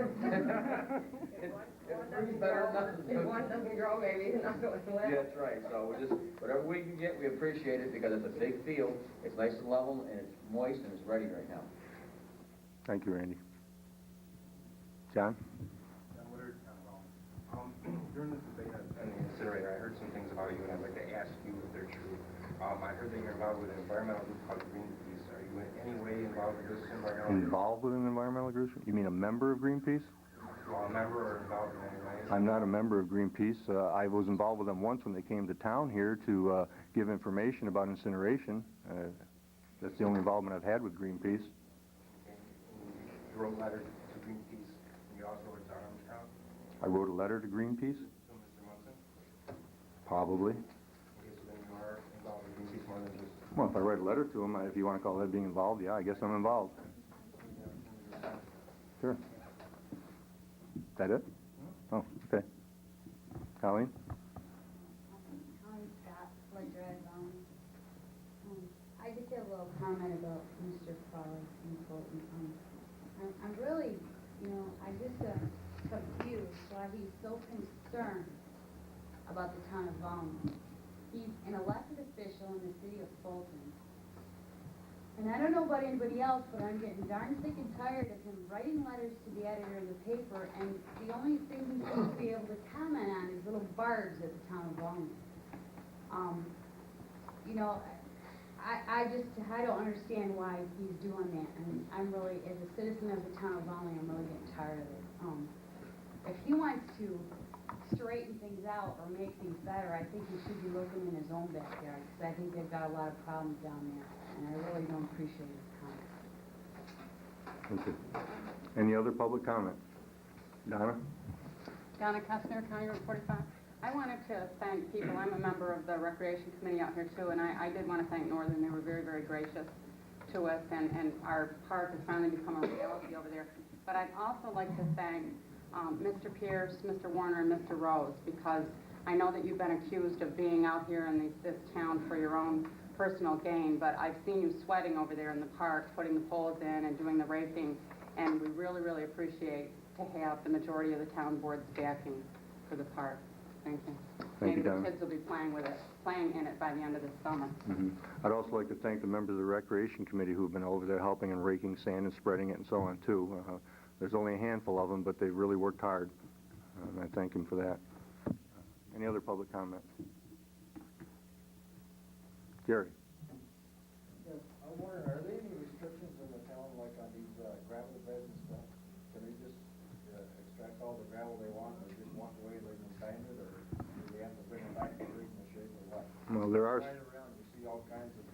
better than nothing. If one doesn't grow, maybe another one will. Yeah, that's right. So we just, whatever we can get, we appreciate it because it's a big field. It's nice and level, and it's moist, and it's ready right now. Thank you, Randy. John? During this debate on the incinerator, I heard some things about you, and I'd like to ask you if they're true. I heard that you're involved with an environmental group called Greenpeace. Are you in any way involved with this environmental group? Involved with an environmental group? You mean a member of Greenpeace? Well, a member or involved in any way? I'm not a member of Greenpeace. I was involved with them once when they came to town here to give information about incineration. That's the only involvement I've had with Greenpeace. You wrote letters to Greenpeace, and you also wrote to Armstrong? I wrote a letter to Greenpeace? To Mr. Munson? Probably. Okay, so then you are involved with Greenpeace more than just... Well, if I write a letter to them, if you want to call that being involved, yeah, I guess I'm involved. Sure. Is that it? Oh, okay. Colleen? Colleen Scott, Flood Drive, I just have a little comment about Mr. Fowler in Fulton. I'm really, I'm just confused why he's so concerned about the town of Volney. He's an elected official in the city of Fulton. And I don't know about anybody else, but I'm getting darn sick and tired of him writing letters to the editor of the paper, and the only thing he seems to be able to comment on is little barbs at the town of Volney. I don't understand why he's doing that, and I'm really, as a citizen of the town of Volney, I'm really getting tired of it. If he wants to straighten things out or make things better, I think he should be looking in his own backyard, because I think they've got a lot of problems down there, and I really don't appreciate his comments. Okay. Any other public comment? Donna? Donna Kestner, County Road 45. I wanted to thank people. I'm a member of the Recreation Committee out here too, and I did want to thank Northern. They were very, very gracious to us, and our park has finally become a reality over there. But I'd also like to thank Mr. Pierce, Mr. Warner, and Mr. Rose, because I know that you've been accused of being out here in this town for your own personal gain, but I've seen you sweating over there in the park, putting the poles in and doing the raking, and we really, really appreciate to have the majority of the town board's backing for the park. Thank you. Thank you, Donna. Maybe the kids will be playing in it by the end of this summer. Mm-hmm. I'd also like to thank the members of the Recreation Committee who've been over there helping and raking sand and spreading it and so on, too. There's only a handful of them, but they've really worked hard, and I thank them for that. Any other public comment? Gary? Yes, I'm wondering, are there any restrictions restrictions in the town, like on these gravel beds and stuff? Can they just extract all the gravel they want, or just walk away, leave them abandoned, or do they have to bring them back to original shape, or what? Well, there are... Right around, you see all kinds of,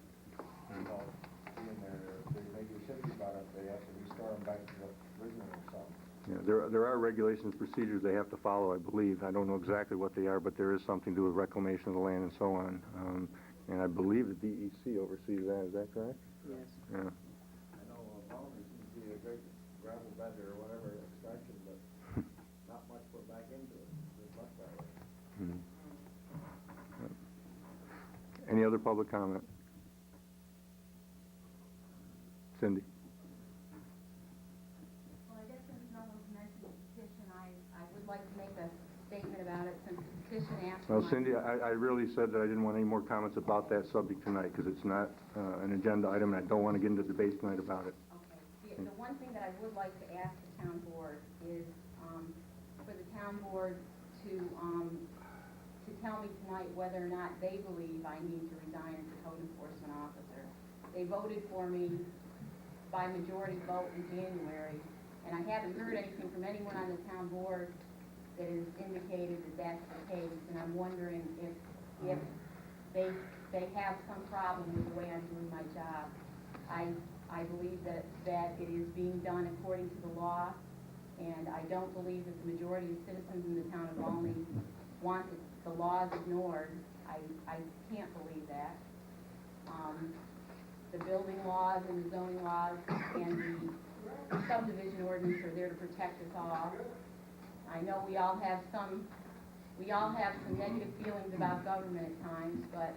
being there, if they make a safety about it, they have to restore them back to the original or something. Yeah, there are regulations, procedures they have to follow, I believe. I don't know exactly what they are, but there is something to do with reclamation of the land and so on. And I believe the DEC oversees that. Is that correct? Yes. Yeah. I know Volney seems to be a great gravel bed or whatever extraction, but not much put back into it. There's much that way. Any other public comment? Cindy? Well, I guess since no one's mentioned the petition, I would like to make a statement about it since the petition asked for Well, my- Cindy, I really said that I didn't want any more comments about that subject tonight because it's not an agenda item, and I don't want to get into debate tonight about it. Okay. The one thing that I would like to ask the town board is for the town board to tell me tonight whether or not they believe I need to resign as a code enforcement officer. They voted for me by majority vote in January, and I haven't heard anything from anyone on the town board that has indicated that that's the case, and I'm wondering if they have some problem with the way I'm doing my job. I believe that it is being done according to the law, and I don't believe that the majority of citizens in the town of Volney want the laws ignored. I can't believe that. The building laws and the zoning laws and the subdivision ordinance are there to protect us all. I know we all have some negative feelings about government at times, but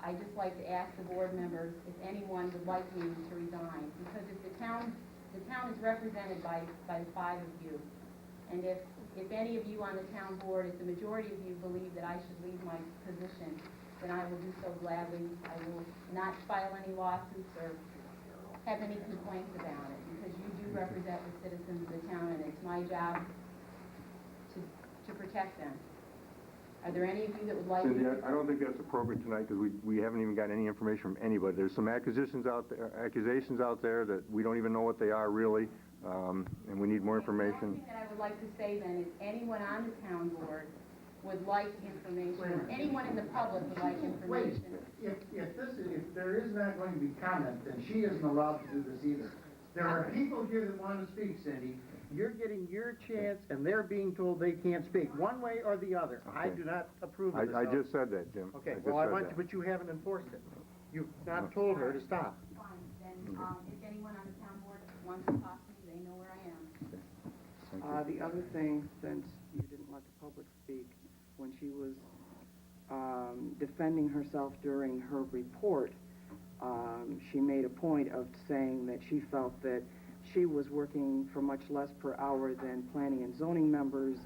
I just like to ask the board members if anyone would like me to resign, because if the town is represented by the five of you, and if any of you on the town board, if the majority of you believe that I should leave my position, then I will do so gladly. I will not file any lawsuits or have any complaints about it, because you do represent the citizens of the town, and it's my job to protect them. Are there any of you that would like Cindy, me? I don't think that's appropriate tonight because we haven't even got any information from anybody. There's some accusations out there that we don't even know what they are really, and we need more information. The only thing that I would like to say then is anyone on the town board would like information, or anyone in the public would like information. Wait, if there is not going to be comment, then she isn't allowed to do this either. There are people here that want to speak, Cindy. You're getting your chance, and they're being told they can't speak, one way or the other. I do not approve of this. I just said that, Jim. Okay, just well, I said want that. you, but you haven't enforced it. You've not told her to stop. Fine, then if anyone on the town board wants to talk to me, they know where I am. The other thing, since you didn't let the public speak, when she was defending herself during her report, she made a point of saying that she felt that she was working for much less per hour than planning and zoning members,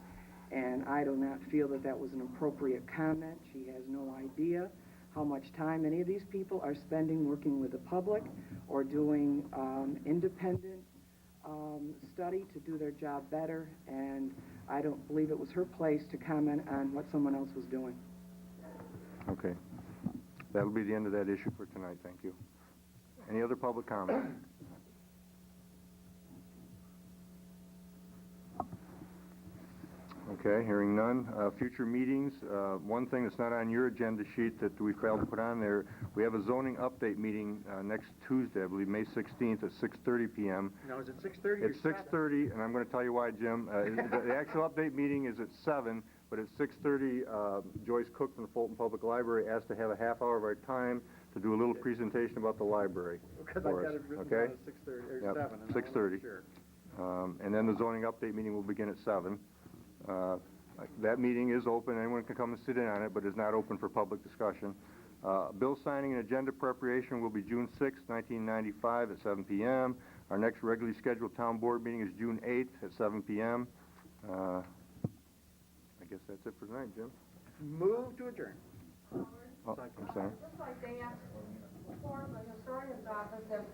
and I do not feel that that was an appropriate comment. She has no idea how much time any of these people are spending working with the public or doing independent study to do their job better, and I don't believe it was her place to comment on what someone else was doing. Okay. That'll be the end of that issue for tonight. Thank you. Any other public comment? Okay, hearing none. Future meetings, one thing that's not on your agenda sheet that we failed to put on there, we have a zoning update meeting next Tuesday, I believe, May 16th at 6:30 p.m. Now, is it 6:30 or It's 6:30, and I'm going to tell you why, Jim. The actual update meeting is at 7, but at 6:30, Joyce Cook from the Fulton Public Library asked to have a half hour of our time to do a little presentation about the library Because I for got us, it written okay? down at 6:30 or Yep, 7. and I 6:30. wasn't sure. And then the zoning update meeting will begin at 7. That meeting is open. Anyone can come and sit in on it, but is not open for public discussion. Bill signing and agenda preparation will be June 6, 1995 at 7 p.m. Our next regularly scheduled town board meeting is June 8th at 7 p.m. I guess that's it for tonight, Jim. Move to adjourn. Oh, I'm sorry. Just like they asked before the historian's office if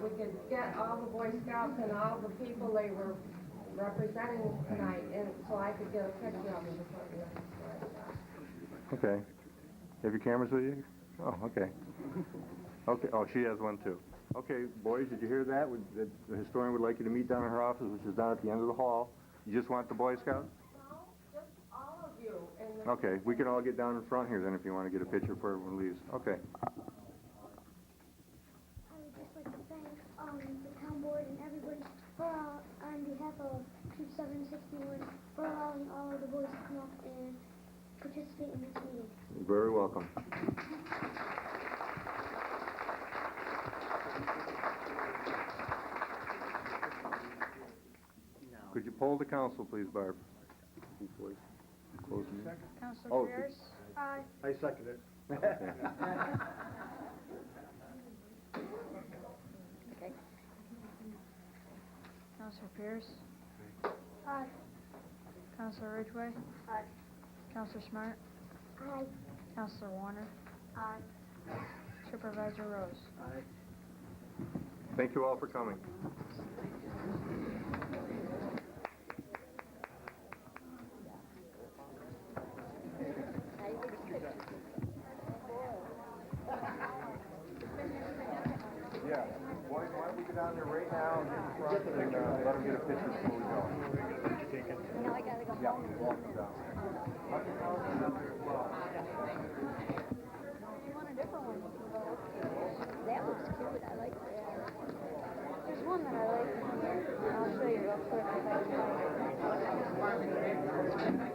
we could get all the Boy Scouts and all the people they were representing tonight, and so I could get a picture of them before the historian's office. Okay. Have your cameras with you? Oh, okay. Okay. Oh, she has one too. Okay, boys, did you hear that? The historian would like you to meet down in her office, which is down at the end of the hall. You just want the Boy Scouts? No, just all of you. Okay, we can all get down in front here then if you want to get a picture before everyone leaves. Okay. I would just like to thank the town board and everybody for on behalf of Troop 761 for allowing all of the boys to come up and participate in this meeting. You're very welcome. Could you poll the council, please, Barb? Before we close the meeting. Counselor Oh, Pierce? I second it. Okay. Counselor Pierce? Aye. Counselor Ridgway? Aye. Counselor Smart? Aye. Counselor Warner? Aye. Supervisor Rose? Aye. Thank you all for coming. Yeah, why don't we get down there right now and get in front and let them get a picture before we go. Now I gotta go Yeah, home. walk them down. You want a different one? That looks cute, I like that. There's one that I like. I'll show you real quick if I can find it.